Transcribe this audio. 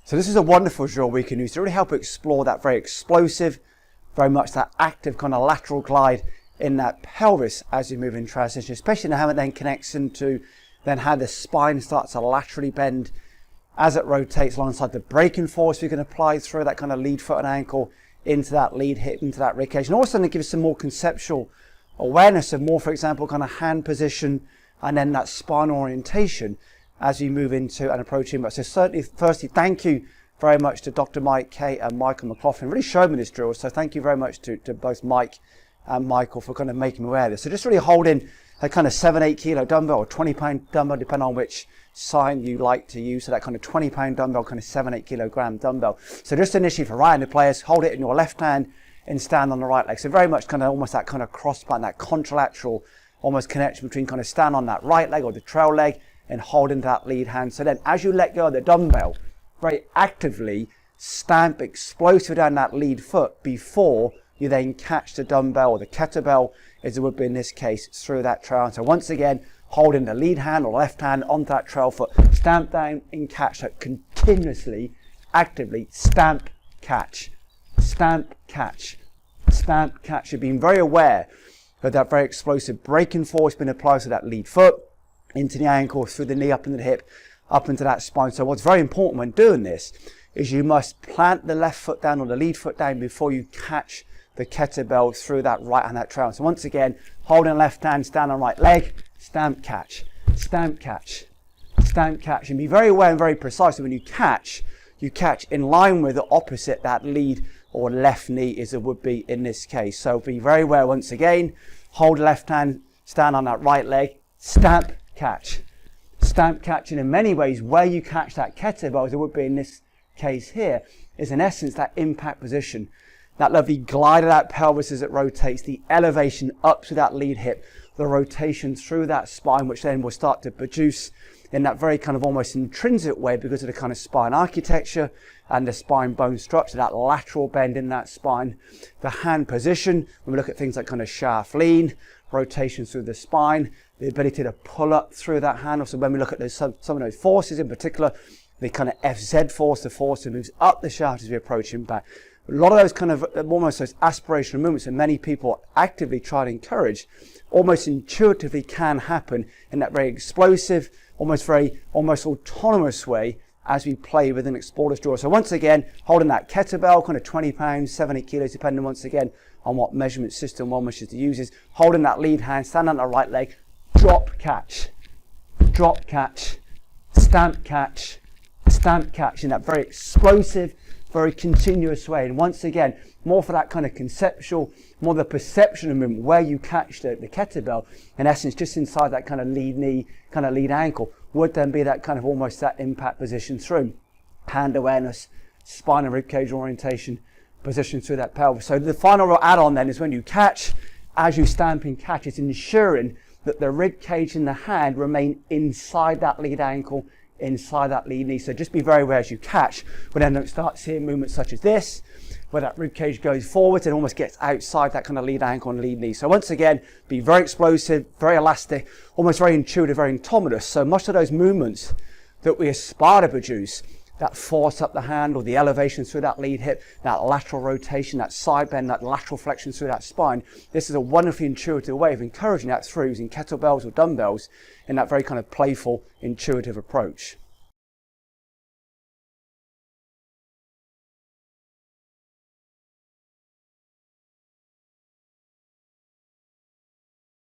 So this is a wonderful drill we can use to really help explore that very explosive, very much that active kind of lateral glide in that pelvis as you move in transition, especially how it then connects into then how the spine starts to laterally bend as it rotates alongside the braking force we can apply through that kind of lead foot and ankle into that lead hip, into that rib cage. And also to give us some more conceptual awareness of more, for example, kind of hand position and then that spine orientation as we move into and approach him. So certainly, firstly, thank you very much to Dr. Mike Kay and Michael McLaughlin. Really showed me this drill. So thank you very much to both Mike and Michael for kind of making me aware of this. So just really holding a kind of 7-8 kilo dumbbell or 20-pound dumbbell, depending on which sign you like to use. So that kind of 20-pound dumbbell, kind of 7-8 kilogram dumbbell. So just initially for right-handed players, hold it in your left hand and stand on the right leg. So very much kind of almost that kind of cross button, that contralateral almost connection between kind of stand on that right leg or the trail leg and hold into that lead hand. So then as you let go of the dumbbell, very actively stamp explosive down that lead foot before you then catch the dumbbell or the kettlebell, as it would be in this case, through that trail. So once again, holding the lead hand or left hand onto that trail foot, stamp down and catch that continuously, actively, stamp, catch, stamp, catch, stamp, catch. You're being very aware of that very explosive braking force being applied to that lead foot, into the ankle, through the knee, up into the hip, up into that spine. So what's very important when doing this is you must plant the left foot down or the lead foot down before you catch the kettlebell through that right hand, that trail. So once again, holding left hand, stand on right leg, stamp, catch, stamp, catch, stamp, catch. And be very aware and very precise that when you catch in line with the opposite that lead or left knee as it would be in this case. So be very aware once again, hold left hand, stand on that right leg, stamp, catch, stamp, catch. And in many ways, where you catch that kettlebell, as it would be in this case here, is in essence that impact position, that lovely glide of that pelvis as it rotates, the elevation up to that lead hip, the rotation through that spine, which then will start to produce in that very kind of almost intrinsic way because of the kind of spine architecture and the spine bone structure, that lateral bend in that spine, the hand position, when we look at things like kind of shaft lean, rotation through the spine, the ability to pull up through that hand. Also when we look at those, some of those forces in particular, the kind of FZ force, the force that moves up the shaft as we approach impact. A lot of those kind of almost those aspirational movements that many people actively try to encourage almost intuitively can happen in that very explosive, almost autonomous way as we play with and explore this drill. So once again, holding that kettlebell, kind of 20 pounds, 70 kilos, depending once again on what measurement system one wishes to use, is holding that lead hand, stand on the right leg, drop, catch, stamp, catch, stamp, catch in that very explosive, very continuous way. And once again, more for that kind of conceptual, more the perception of movement, where you catch the kettlebell, in essence, just inside that kind of lead knee, kind of lead ankle, would then be that kind of almost that impact position through hand awareness, spine and rib cage orientation, position through that pelvis. So the final add-on then is when you catch, as you stamp and catch, it's ensuring that the rib cage and the hand remain inside that lead ankle, inside that lead knee. So just be very aware as you catch, when then don't start seeing movements such as this, where that rib cage goes forward and almost gets outside that kind of lead ankle and lead knee. So once again, be very explosive, very elastic, almost very intuitive, very autonomous. So much of those movements that we aspire to produce, that force up the hand or the elevation through that lead hip, that lateral rotation, that side bend, that lateral flexion through that spine, this is a wonderfully intuitive way of encouraging that through using kettlebells or dumbbells in that very kind of playful, intuitive approach.